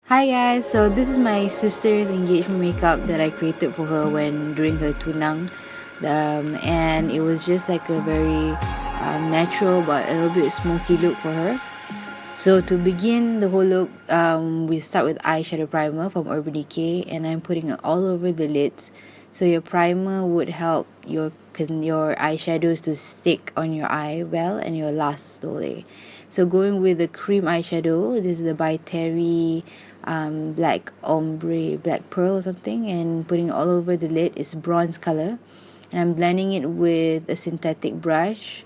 Hi guys, so this is my sister's engagement makeup that I created for her when during her Tunang, and it was just like a very natural but a little bit smoky look for her. So to begin the whole look, we start with eyeshadow primer from Urban Decay, and I'm putting it all over the lids. So your primer would help your eyeshadows to stick on your eye well, and your last all day. So going with the cream eyeshadow, this is the by Terry black ombre, black pearl or something, and putting it all over the lid. It's bronze color, and I'm blending it with a synthetic brush,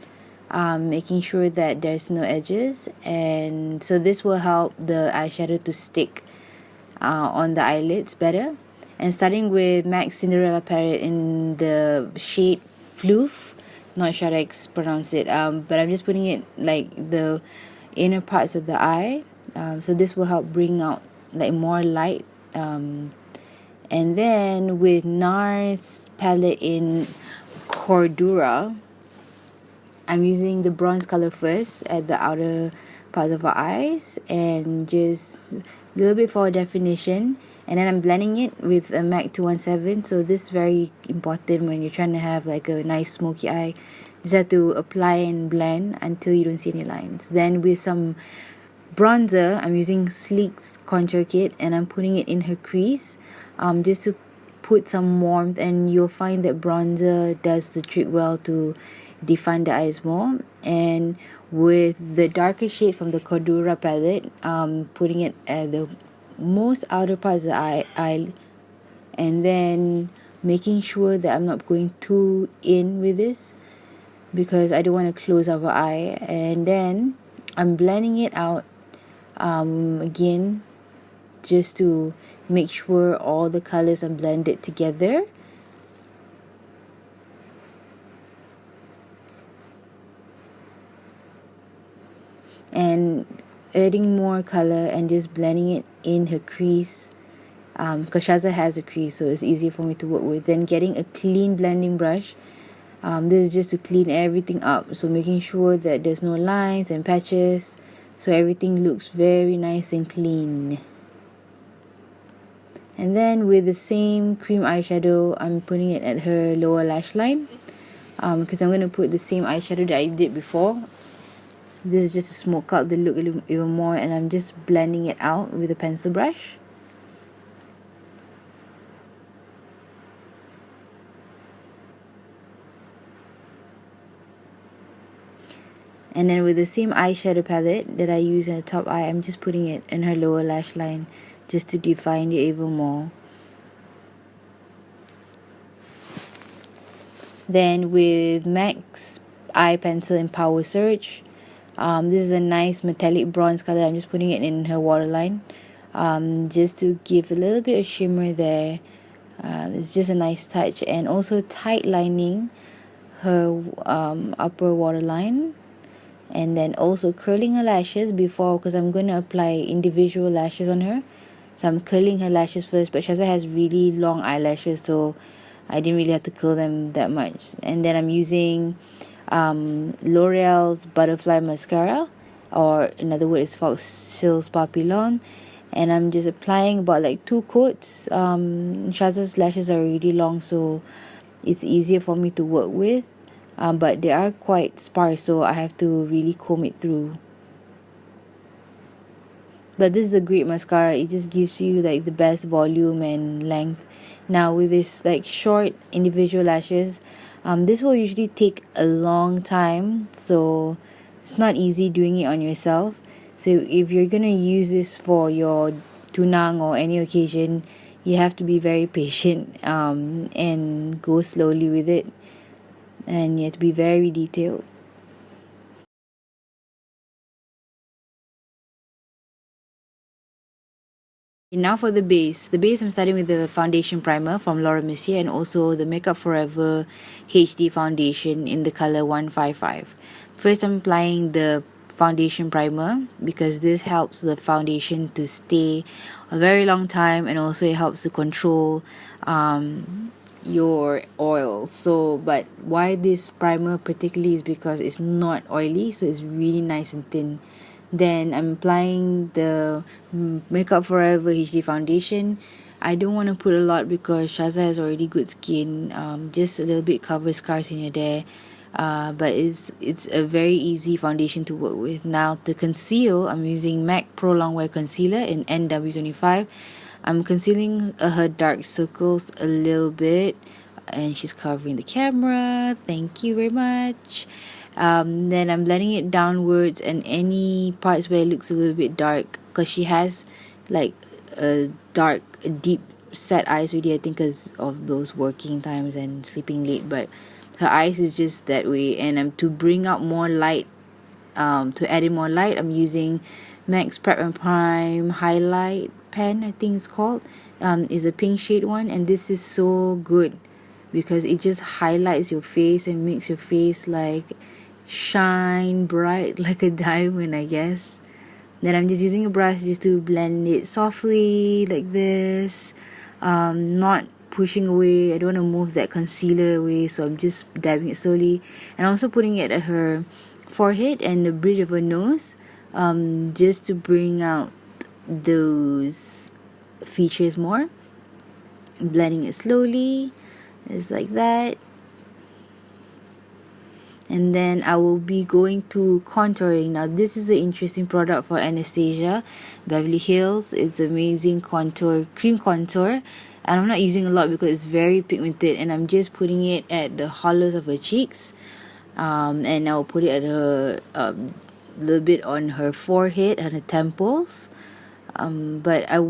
making sure that there's no edges, and so this will help the eyeshadow to stick on the eyelids better. And starting with MAC Cinderella Palette in the shade Phloof, not sure how to pronounce it, but I'm just putting it like the inner parts of the eye, so this will help bring out like more light. And then with Nars palette in Cordura, I'm using the bronze color first at the outer parts of our eyes, and just a little bit for definition, and then I'm blending it with a MAC 217. So this is very important when you're trying to have like a nice smoky eye. You just have to apply and blend until you don't see any lines. Then with some bronzer, I'm using Sleek's contour kit, and I'm putting it in her crease, just to put some warmth, and you'll find that bronzer does the trick well to define the eyes more. And with the darker shade from the Cordura palette, putting it at the most outer parts of the eye, and then making sure that I'm not going too in with this, because I don't want to close our eye. And then I'm blending it out again, just to make sure all the colors are blended together. And adding more color and just blending it in her crease, because Shaza has a crease, so it's easier for me to work with. Then getting a clean blending brush, this is just to clean everything up, so making sure that there's no lines and patches, so everything looks very nice and clean. And then with the same cream eyeshadow, I'm putting it at her lower lash line, because I'm going to put the same eyeshadow that I did before. This is just to smoke out the look even more, and I'm just blending it out with a pencil brush. And then with the same eyeshadow palette that I use in the top eye, I'm just putting it in her lower lash line, just to define it even more. Then with MAC's eye pencil in Powersurge, this is a nice metallic bronze color. I'm just putting it in her waterline, just to give a little bit of shimmer there. It's just a nice touch, and also tight lining her upper waterline, and then also curling her lashes before, because I'm going to apply individual lashes on her. So I'm curling her lashes first, but Shaza has really long eyelashes, so I didn't really have to curl them that much. And then I'm using L'Oreal's Butterfly Mascara, or in other words, Fox Chills Papillon, and I'm just applying about like 2 coats. Shaza's lashes are really long, so it's easier for me to work with, but they are quite sparse, so I have to really comb it through. But this is a great mascara. It just gives you like the best volume and length. Now with this like short individual lashes, this will usually take a long time, so it's not easy doing it on yourself. So if you're gonna use this for your tunang or any occasion, you have to be very patient, and go slowly with it, and you have to be very detailed. Now for the base. The base, I'm starting with the foundation primer from Mercier, and also the Makeup Forever HD foundation in the color 155. First, I'm applying the foundation primer, because this helps the foundation to stay a very long time, and also it helps to control your oil. So but why this primer particularly is because it's not oily, so it's really nice and thin. Then I'm applying the Makeup Forever HD foundation. I don't want to put a lot because Shaza has already good skin. Just a little bit covers scars in your there. But it's a very easy foundation to work with. Now to conceal, I'm using MAC Pro Longwear Concealer in NW25. I'm concealing her dark circles a little bit, and she's covering the camera. Thank you very much. Then I'm blending it downwards, and any parts where it looks a little bit dark, because she has like a dark, deep set eyes already, I think, because of those working times and sleeping late. But her eyes is just that way, and I'm to bring out more light. To add in more light, I'm using MAC's Prep and Prime highlight pen, I think it's called. Is a pink shade one, and this is so good because it just highlights your face and makes your face like shine bright like a diamond, I guess. Then I'm just using a brush just to blend it softly like this, not pushing away. I don't want to move that concealer away, so I'm just dabbing it slowly. And also putting it at her forehead and the bridge of her nose, just to bring out those features more. Blending it slowly, it's like that. And then I will be going to contouring. Now this is an interesting product for Anastasia Beverly Hills. It's amazing contour, cream contour, and I'm not using a lot because it's very pigmented, and I'm just putting it at the hollows of her cheeks, and I'll put it at her little bit on her forehead and her temples. But I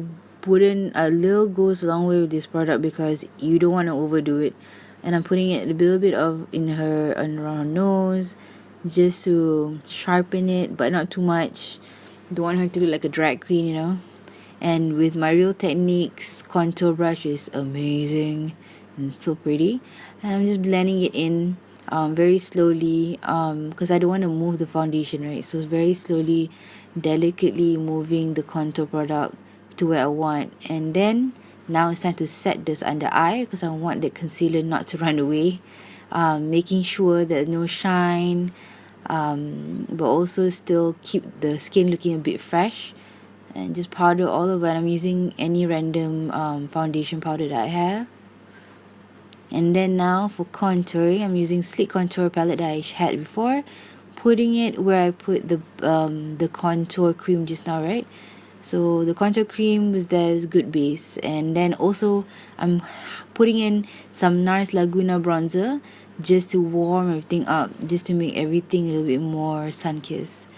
wouldn't, a little goes a long way with this product because you don't want to overdo it. And I'm putting it a little bit of in her, around her nose, just to sharpen it, but not too much. Don't want her to look like a drag queen, you know. And with my Real Techniques contour brush, is amazing and so pretty. And I'm just blending it in very slowly, because I don't want to move the foundation, right? So very slowly, delicately moving the contour product to where I want. And then now it's time to set this under eye because I want the concealer not to run away. Making sure there's no shine, but also still keep the skin looking a bit fresh. And just powder all over. I'm using any random foundation powder that I have. And then now for contouring, I'm using Sleek Contour palette that I had before, putting it where I put the contour cream just now, right? So the contour cream was there's good base. And then also I'm putting in some Nars Laguna bronzer just to warm everything up, just to make everything a little bit more sun-kissed.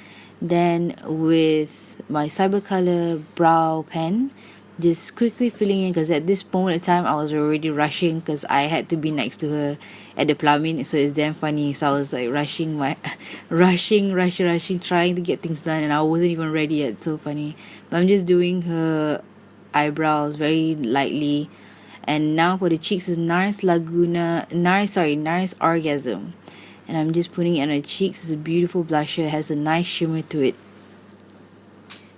Then with my Cybercolor brow pen, just quickly filling in, because at this moment of time I was already rushing because I had to be next to her at the plumbing, so it's damn funny. So I was like rushing, trying to get things done, and I wasn't even ready yet. So funny. But I'm just doing her eyebrows very lightly. And now for the cheeks is Nars Orgasm, and I'm just putting it on her cheeks. It's a beautiful blusher, it has a nice shimmer to it.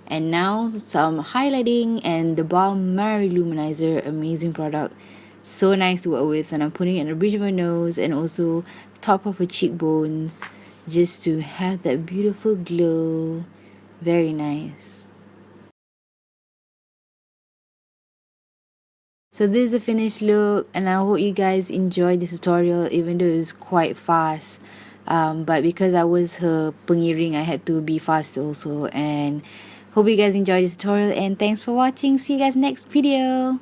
And now some highlighting, and the Balm Mary-Louminiser, amazing product, so nice to work with. And I'm putting it on the bridge of my nose and also top of her cheekbones, just to have that beautiful glow. Very nice. So this is the finished look, and I hope you guys enjoyed this tutorial, even though it's quite fast. But because I was her pengiring, I had to be fast also. And hope you guys enjoyed this tutorial, and thanks for watching. See you guys next video.